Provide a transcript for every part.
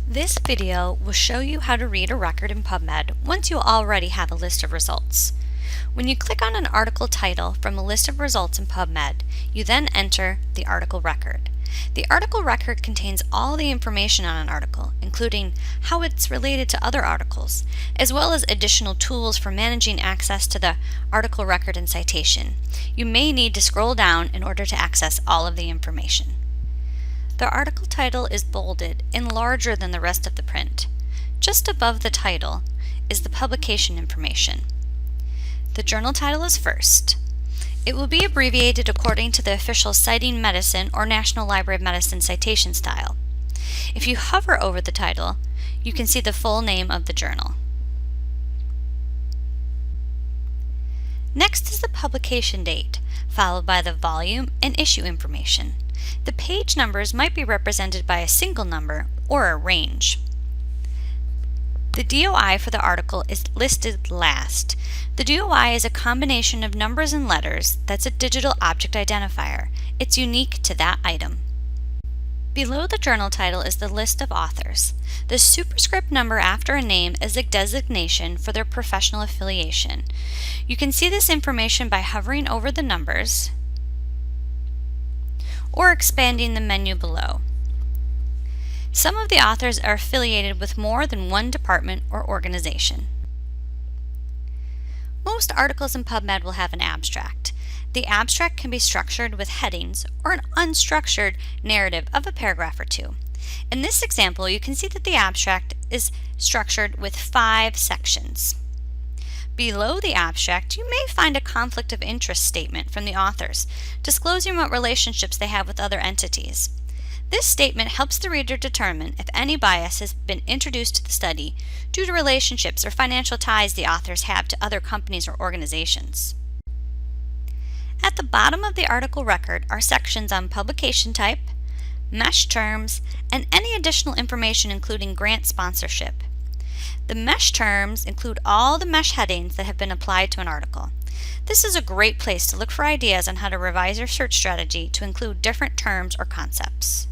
This video will show you how to read a record in PubMed once you already have a list of results. When you click on an article title from a list of results in PubMed, you then enter the article record. The article record contains all the information on an article, including how it's related to other articles, as well as additional tools for managing access to the article record and citation. You may need to scroll down in order to access all of the information. The article title is bolded and larger than the rest of the print. Just above the title is the publication information. The journal title is first. It will be abbreviated according to the official Citing Medicine or National Library of Medicine citation style. If you hover over the title, you can see the full name of the journal. Next is the publication date, followed by the volume and issue information. The page numbers might be represented by a single number or a range. The DOI for the article is listed last. The DOI is a combination of numbers and letters that's a digital object identifier. It's unique to that item. Below the journal title is the list of authors. The superscript number after a name is a designation for their professional affiliation. You can see this information by hovering over the numbers or expanding the menu below. Some of the authors are affiliated with more than one department or organization. Most articles in PubMed will have an abstract. The abstract can be structured with headings or an unstructured narrative of a paragraph or two. In this example, you can see that the abstract is structured with 5 sections. Below the abstract, you may find a conflict of interest statement from the authors, disclosing what relationships they have with other entities. This statement helps the reader determine if any bias has been introduced to the study due to relationships or financial ties the authors have to other companies or organizations. At the bottom of the article record are sections on publication type, mesh terms, and any additional information including grant sponsorship. The mesh terms include all the mesh headings that have been applied to an article. This is a great place to look for ideas on how to revise your search strategy to include different terms or concepts.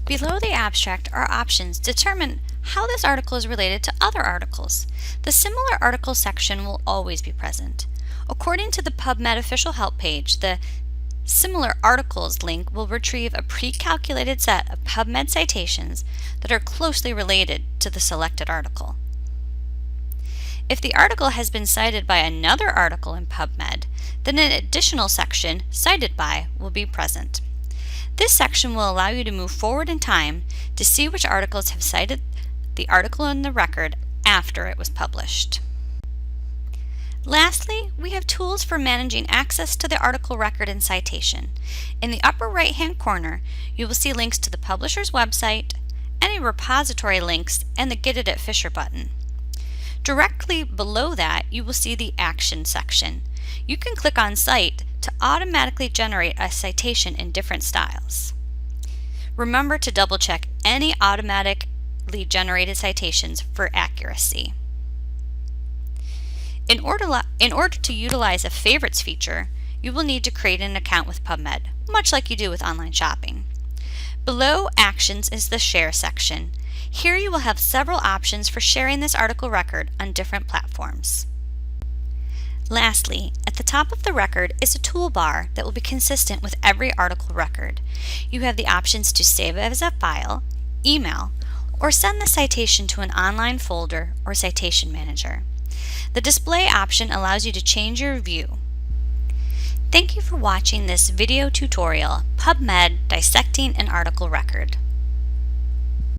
Below the abstract are options to determine how this article is related to other articles. The similar article section will always be present. According to the PubMed official help page, the Similar Articles link will retrieve a pre-calculated set of PubMed citations that are closely related to the selected article. If the article has been cited by another article in PubMed, then an additional section, Cited By, will be present. This section will allow you to move forward in time to see which articles have cited the article in the record after it was published. Lastly, we have tools for managing access to the article record and citation. In the upper right-hand corner, you will see links to the publisher's website, any repository links, and the Get It at Fisher button. Directly below that, you will see the Action section. You can click on Cite to automatically generate a citation in different styles. Remember to double-check any automatically generated citations for accuracy. In order to utilize a favorites feature, you will need to create an account with PubMed, much like you do with online shopping. Below Actions is the Share section. Here you will have several options for sharing this article record on different platforms. Lastly, at the top of the record is a toolbar that will be consistent with every article record. You have the options to save it as a file, email, or send the citation to an online folder or citation manager. The display option allows you to change your view. Thank you for watching this video tutorial, PubMed Dissecting an Article Record.